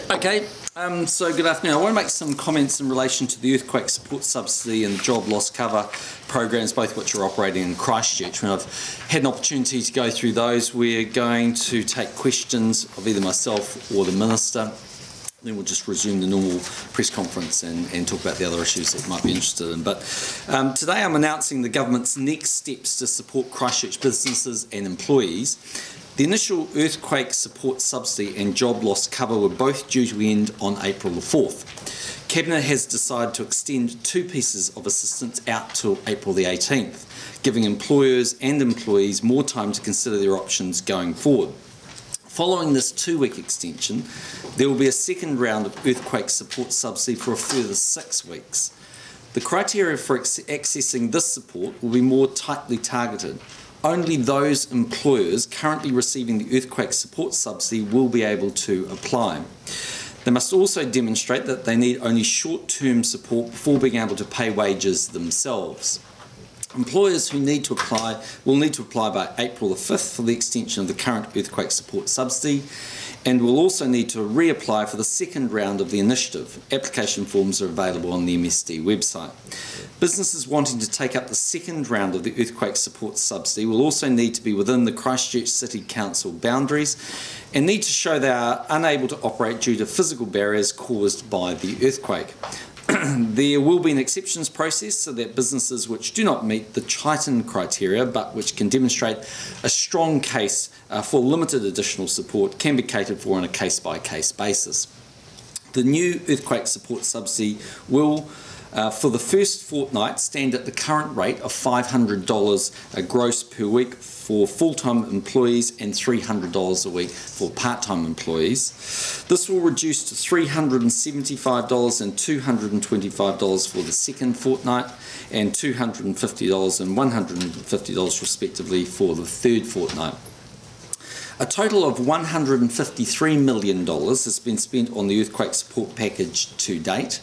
Okay, so good afternoon. I want to make some comments in relation to the earthquake support subsidy and the job loss cover programs, both which are operating in Christchurch. When I've had an opportunity to go through those, we're going to take questions of either myself or the Minister. Then we'll just resume the normal press conference and talk about the other issues that you might be interested in. But today I'm announcing the government's next steps to support Christchurch businesses and employees. The initial earthquake support subsidy and job loss cover were both due to end on April the 4th. Cabinet has decided to extend two pieces of assistance out till April the 18th, giving employers and employees more time to consider their options going forward. Following this 2-week extension, there will be a second round of earthquake support subsidy for a further 6 weeks. The criteria for accessing this support will be more tightly targeted. Only those employers currently receiving the earthquake support subsidy will be able to apply. They must also demonstrate that they need only short-term support before being able to pay wages themselves. Employers who need to apply will need to apply by April the 5th for the extension of the current earthquake support subsidy, and will also need to reapply for the second round of the initiative. Application forms are available on the MSD website. Businesses wanting to take up the second round of the earthquake support subsidy will also need to be within the Christchurch City Council boundaries and need to show they are unable to operate due to physical barriers caused by the earthquake. There will be an exceptions process so that businesses which do not meet the Triton criteria but which can demonstrate a strong case for limited additional support can be catered for on a case-by-case basis. The new earthquake support subsidy will for the first fortnight stand at the current rate of $500 gross per week for full-time employees and $300 a week for part-time employees. This will reduce to $375 and $225 for the second fortnight and $250 and $150 respectively for the third fortnight. A total of $153 million has been spent on the earthquake support package to date,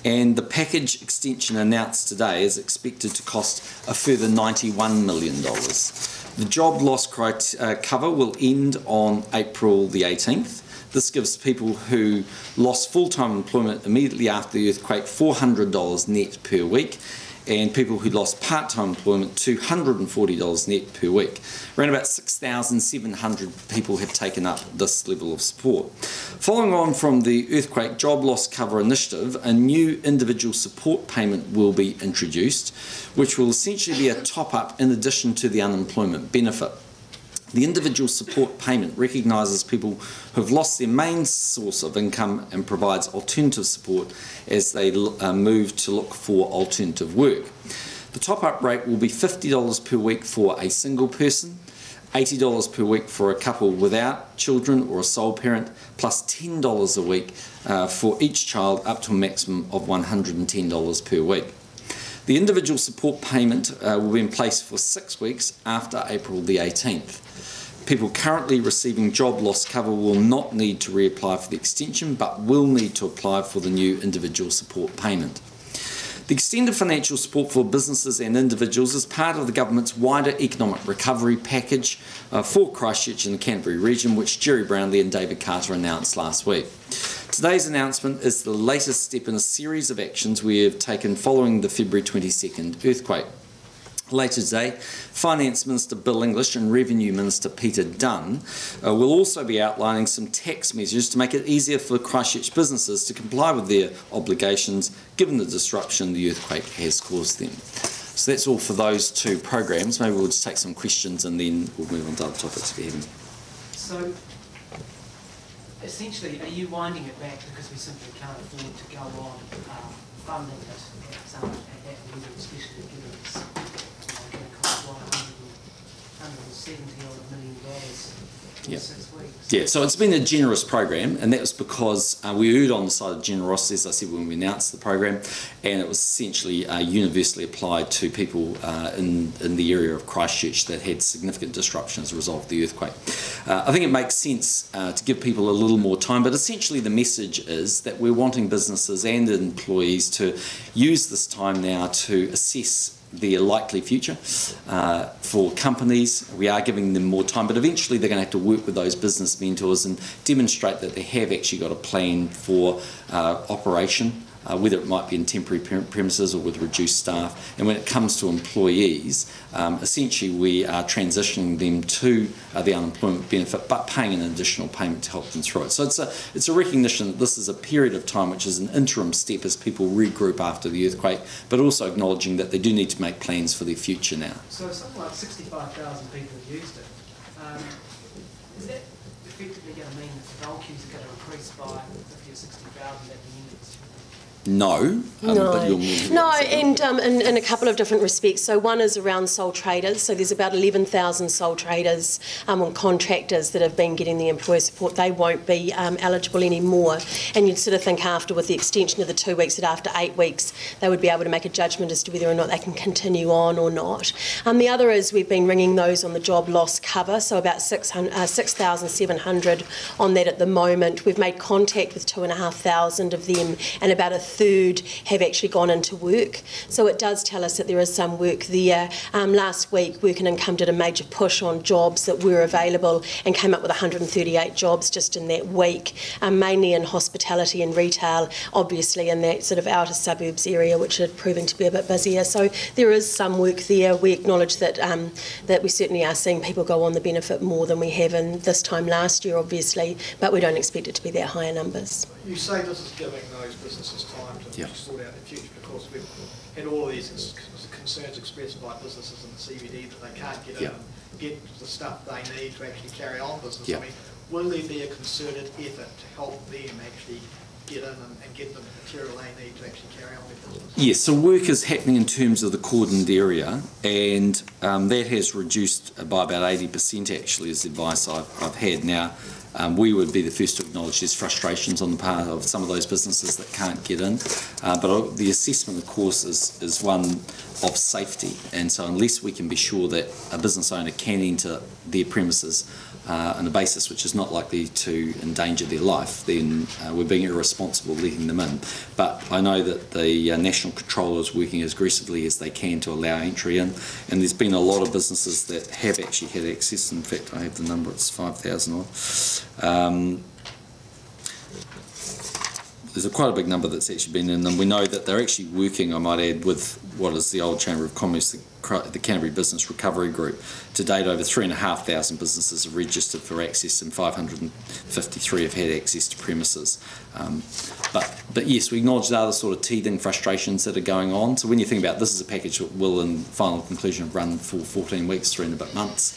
and the package extension announced today is expected to cost a further $91 million. The job loss cover will end on April the 18th. This gives people who lost full-time employment immediately after the earthquake $400 net per week, and people who lost part-time employment $240 net per week. Around about 6,700 people have taken up this level of support. Following on from the earthquake job loss cover initiative, a new individual support payment will be introduced, which will essentially be a top-up in addition to the unemployment benefit. The individual support payment recognises people who have lost their main source of income and provides alternative support as they move to look for alternative work. The top-up rate will be $50 per week for a single person, $80 per week for a couple without children or a sole parent, plus $10 a week for each child up to a maximum of $110 per week. The individual support payment will be in place for 6 weeks after April the 18th. People currently receiving job loss cover will not need to reapply for the extension but will need to apply for the new individual support payment. The extended financial support for businesses and individuals is part of the government's wider economic recovery package for Christchurch and the Canterbury region, which Jerry Brownlee and David Carter announced last week. Today's announcement is the latest step in a series of actions we have taken following the February 22nd earthquake. Later today, Finance Minister Bill English and Revenue Minister Peter Dunn will also be outlining some tax measures to make it easier for Christchurch businesses to comply with their obligations given the disruption the earthquake has caused them. So that's all for those two programs. Maybe we'll just take some questions and then we'll move on to other topics if you have any. So, essentially, are you winding it back because we simply can't afford to go on funding it at that level, especially given it's going to cost $170 million in 6 weeks? Yeah, so it's been a generous program, and that was because we erred on the side of generosity, as I said when we announced the program, and it was essentially universally applied to people in the area of Christchurch that had significant disruption as a result of the earthquake. I think it makes sense to give people a little more time, but essentially the message is that we're wanting businesses and employees to use this time now to assess their likely future. For companies, we are giving them more time, but eventually they're going to have to work with those business mentors and demonstrate that they have actually got a plan for operation, whether it might be in temporary premises or with reduced staff. And when it comes to employees, essentially we are transitioning them to the unemployment benefit, but paying an additional payment to help them through it. So it's a recognition that this is a period of time which is an interim step as people regroup after the earthquake, but also acknowledging that they do need to make plans for their future now. So something like 65,000 people have used it. Is that effectively going to mean that the dole queues are going to increase by 50 or 60,000 at the end of this? No, but you're and in a couple of different respects. So one is around sole traders. So there's about 11,000 sole traders or contractors that have been getting the employer support. They won't be eligible anymore. And you'd sort of think after, with the extension of the 2 weeks, that after 8 weeks they would be able to make a judgment as to whether or not they can continue on or not. The other is we've been ringing those on the job loss cover, so about 6,700 on that at the moment. We've made contact with 2,500 of them, and about a third have actually gone into work. So it does tell us that there is some work there. Last week, Work and Income did a major push on jobs that were available and came up with 138 jobs just in that week, mainly in hospitality and retail, obviously in that sort of outer suburbs area, which had proven to be a bit busier. So there is some work there. We acknowledge that that we certainly are seeing people go on the benefit more than we have in this time last year, obviously, but we don't expect it to be that higher numbers. You say this is giving those businesses time to sort out their future, because we've had all of these concerns expressed by businesses in the CBD that they can't get in and get the stuff they need to actually carry on business. I mean, will there be a concerted effort to help them actually get in and get the material they need to actually carry on their business? Yes, so work is happening in terms of the cordoned area, and that has reduced by about 80% actually, is the advice I've had. Now, we would be the first to acknowledge there's frustrations on the part of some of those businesses that can't get in, but the assessment, of course, is one of safety, and so unless we can be sure that a business owner can enter their premises on a basis which is not likely to endanger their life, then we're being irresponsible letting them in. But I know that the National Controller is working as aggressively as they can to allow entry in, and there's been a lot of businesses that have actually had access. In fact, I have the number, it's 5,000 odd. There's quite a big number that's actually been in, and we know that they're actually working, I might add, with what is the old Chamber of Commerce, the Canterbury Business Recovery Group. To date, over 3,500 businesses have registered for access, and 553 have had access to premises. But yes, we acknowledge the other sort of teething frustrations that are going on. So when you think about this as a package that will, in final conclusion, run for 14 weeks, 3 and a bit months,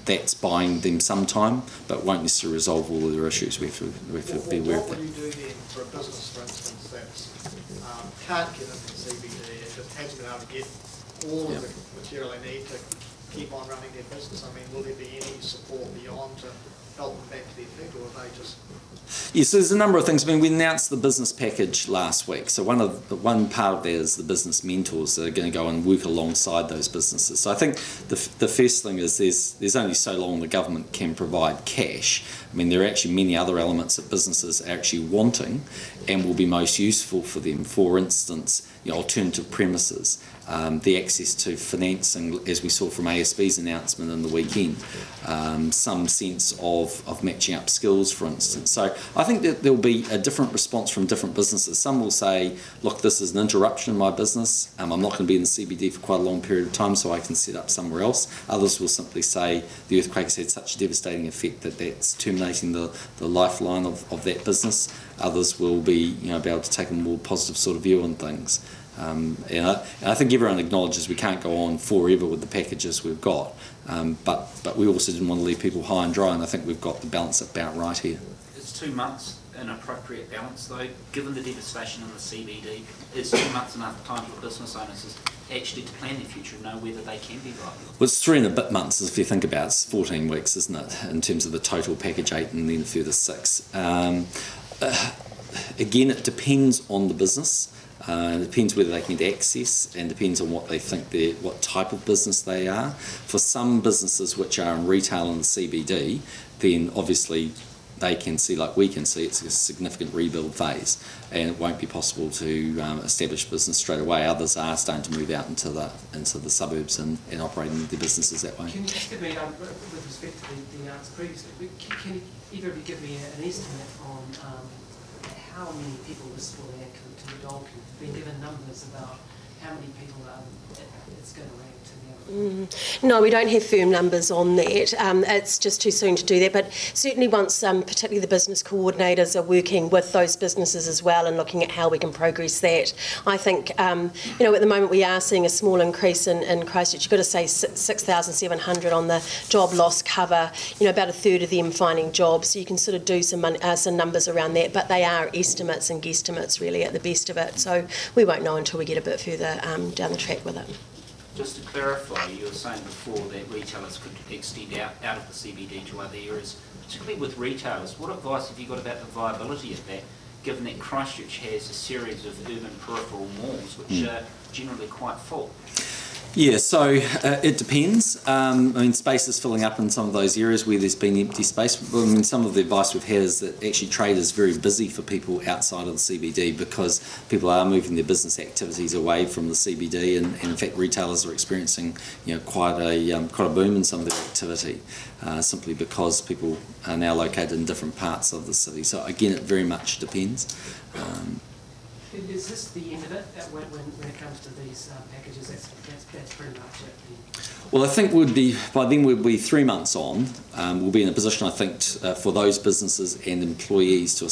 that's buying them some time, but won't necessarily resolve all of their issues. We have to be aware of that. What would you do then for a business, for instance, that can't get into the CBD and just hasn't been able to get all of the material they need to keep on running their business? I mean, will there be any support beyond to help them back to their feet, or are they just... Yes, so there's a number of things. I mean, we announced the business package last week. So one part of that is the business mentors that are going to go and work alongside those businesses. So I think the first thing is there's only so long the government can provide cash. I mean, there are actually many other elements that businesses are actually wanting and will be most useful for them. For instance, alternative premises, the access to financing, as we saw from ASB's announcement in the weekend, some sense of matching up skills, for instance. So I think that there will be a different response from different businesses. Some will say, look, this is an interruption in my business. I'm not going to be in the CBD for quite a long period of time, so I can set up somewhere else. Others will simply say the earthquake has had such a devastating effect that that's terminating the lifeline of that business. Others will be, be able to take a more positive sort of view on things. And I think everyone acknowledges we can't go on forever with the packages we've got, but we also didn't want to leave people high and dry, and I think we've got the balance about right here. Is 2 months an appropriate balance, though, given the devastation in the CBD? Is 2 months enough time for business owners actually to plan their future and know whether they can be viable? Well, it's 3 and a bit months, if you think about it. It's 14 weeks, isn't it, in terms of the total package 8 and then a further 6. Again, it depends on the business. It depends whether they can get access, and depends on what they think what type of business they are. For some businesses which are in retail in the CBD, then obviously they can see, like we can see, it's a significant rebuild phase, and it won't be possible to establish business straight away. Others are starting to move out into the suburbs and operating their businesses that way. Can you just give me, with respect to the answer previously, can either of you give me an estimate on how many people this will add to the Dalton? Been given numbers about how many people it's going to add to the other? No, we don't have firm numbers on that. It's just too soon to do that. But certainly once, particularly the business coordinators are working with those businesses as well and looking at how we can progress that. I think, at the moment we are seeing a small increase in Christchurch. You've got to say 6,700 on the job loss cover, about a third of them finding jobs. So you can sort of do some numbers around that. But they are estimates and guesstimates really at the best of it. So we won't know until we get a bit further down the track with it. Just to clarify, you were saying before that retailers could extend out of the CBD to other areas, particularly with retailers. What advice have you got about the viability of that, given that Christchurch has a series of urban peripheral malls which are generally quite full? Yeah, so it depends. Space is filling up in some of those areas where there's been empty space. Some of the advice we've had is that actually trade is very busy for people outside of the CBD because people are moving their business activities away from the CBD, and in fact retailers are experiencing quite a boom in some of their activity, simply because people are now located in different parts of the city. So again, it very much depends. Is this the end of it when it comes to these packages? That's pretty much it. Well, I think by then we'll be 3 months on. We'll be in a position, I think, for those businesses and employees to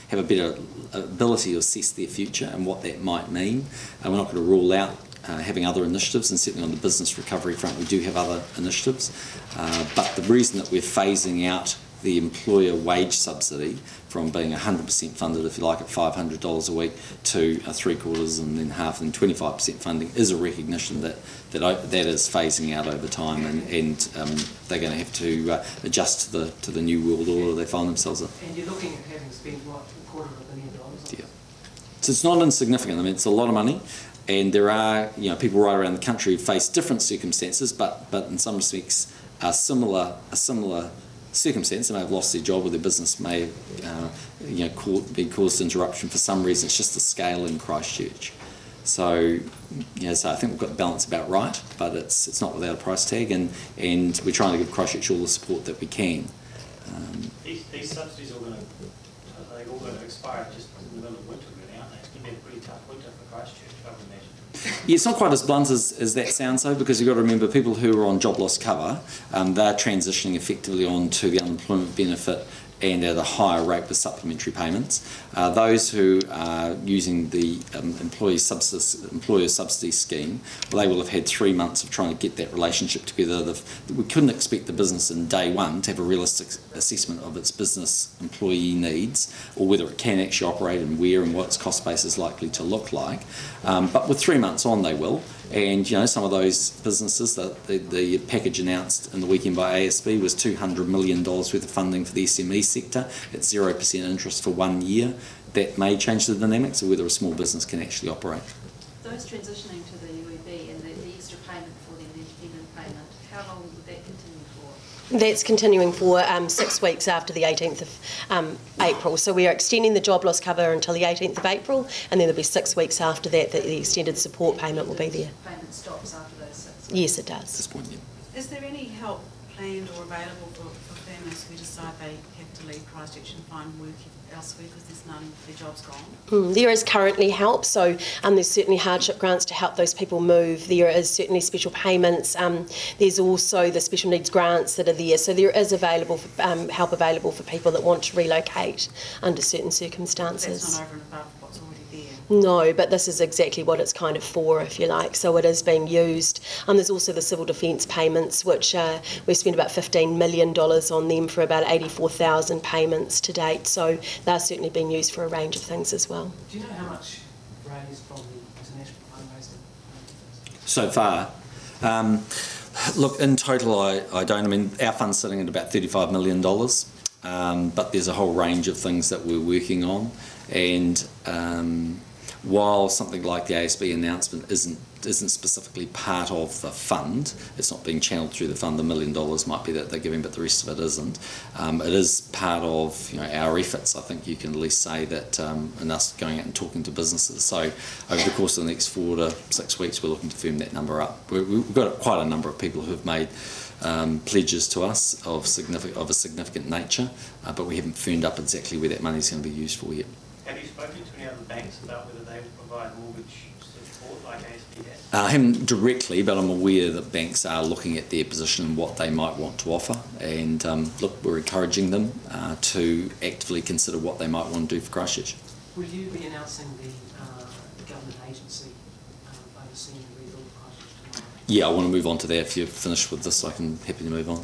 have a better ability to assess their future and what that might mean. And we're not going to rule out having other initiatives, and certainly on the business recovery front we do have other initiatives. But the reason that we're phasing out the employer wage subsidy from being 100% funded, if you like, at $500 a week to 3/4 and then half and 25% funding is a recognition that is phasing out over time, and they're going to have to adjust to the new world order they find themselves in. And you're looking at having spent what, $250 million? Yeah. So it's not insignificant. It's a lot of money. And there are people right around the country who face different circumstances, but in some respects a similar circumstance. They may have lost their job, or their business may be caused interruption for some reason. It's just the scale in Christchurch. So so I think we've got the balance about right, but it's not without a price tag, and we're trying to give Christchurch all the support that we can. These subsidies are all going to expire just in the middle of winter, really, aren't they? It's going to be a pretty tough winter for Christchurch, I would imagine. Yeah, it's not quite as blunt as that sounds, though, because you've got to remember people who are on job loss cover, they're transitioning effectively onto the unemployment benefit and at a higher rate with supplementary payments. Those who are using the employer subsidy scheme, well, they will have had 3 months of trying to get that relationship together. We couldn't expect the business in day one to have a realistic assessment of its business employee needs, or whether it can actually operate and where and what its cost base is likely to look like. But with 3 months on, they will. And some of those businesses, the package announced in the weekend by ASB was $200 million worth of funding for the SME sector at 0% interest for 1 year. That may change the dynamics of whether a small business can actually operate. Those transitioning to the UEB and the extra payment for the independent payment, how long would that continue for? That's continuing for 6 weeks after the 18th of April. So we are extending the job loss cover until the 18th of April, and then there'll be 6 weeks after that the extended support payment will be there. Payment stops after those 6 weeks? Yes, it At this does. point, yeah. Is there any help planned or available for families who decide they have to leave Christchurch and find work elsewhere because there's none, their job's gone? There is currently help, so there's certainly hardship grants to help those people move. There is certainly special payments. There's also the special needs grants that are there. So there is available help available for people that want to relocate under certain circumstances. That's not over and above what's already there? No, but this is exactly what it's kind of for, if you like. So it is being used. There's also the civil defence payments, which we've spent about $15 million on them for about 84,000 payments to date. So they're certainly being used for a range of things as well. Do you know how much raised from the international fundraising? So far, look, in total, I don't. Our fund's sitting at about $35 million, but there's a whole range of things that we're working on, and while something like the ASB announcement isn't isn't specifically part of the fund. It's not being channeled through the fund. The $1 million might be that they're giving, but the rest of it isn't. It is part of our efforts. I think you can at least say that, and us going out and talking to businesses. So over the course of the next 4 to 6 weeks, we're looking to firm that number up. We've got quite a number of people who have made pledges to us of a significant nature, but we haven't firmed up exactly where that money is going to be used for yet. Have you spoken to any other banks about whether they will provide mortgage support like ASB has? I haven't directly, but I'm aware that banks are looking at their position and what they might want to offer. And look, we're encouraging them to actively consider what they might want to do for Christchurch. Will you be announcing the government agency overseeing the rebuild of Christchurch tomorrow? Yeah, I want to move on to that. If you're finished with this, I can happy to move on.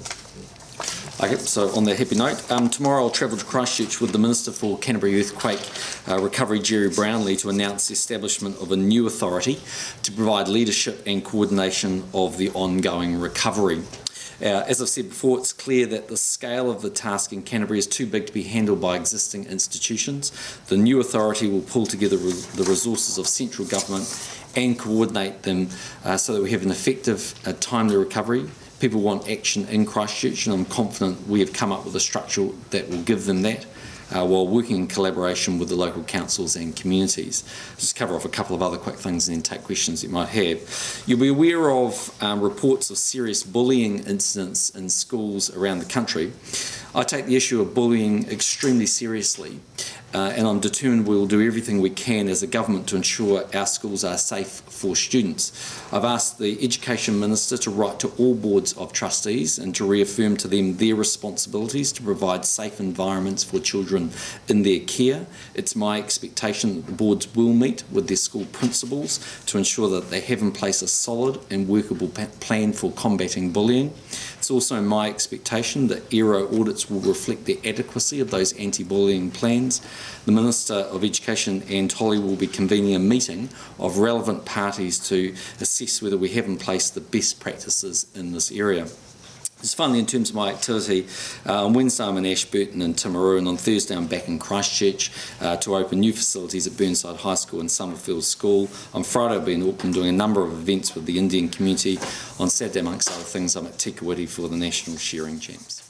Okay, so on that happy note, tomorrow I'll travel to Christchurch with the Minister for Canterbury Earthquake Recovery, Jerry Brownlee, to announce the establishment of a new authority to provide leadership and coordination of the ongoing recovery. As I've said before, it's clear that the scale of the task in Canterbury is too big to be handled by existing institutions. The new authority will pull together the resources of central government and coordinate them so that we have an effective, timely recovery. People want action in Christchurch, and I'm confident we have come up with a structure that will give them that, while working in collaboration with the local councils and communities. Just cover off a couple of other quick things and then take questions you might have. You'll be aware of reports of serious bullying incidents in schools around the country. I take the issue of bullying extremely seriously, and I'm determined we will do everything we can as a government to ensure our schools are safe for students. I've asked the Education Minister to write to all boards of trustees and to reaffirm to them their responsibilities to provide safe environments for children in their care. It's my expectation that the boards will meet with their school principals to ensure that they have in place a solid and workable plan for combating bullying. It's also my expectation that ERO audits will reflect the adequacy of those anti-bullying plans. The Minister of Education, Anne Tolley, will be convening a meeting of relevant parties to assess whether we have in place the best practices in this area. Just finally, in terms of my activity, on Wednesday I'm in Ashburton and Timaru, and on Thursday I'm back in Christchurch to open new facilities at Burnside High School and Summerfield School. On Friday I'll be in Auckland doing a number of events with the Indian community. On Saturday, amongst other things, I'm at Te Kuiti for the National Shearing Champs.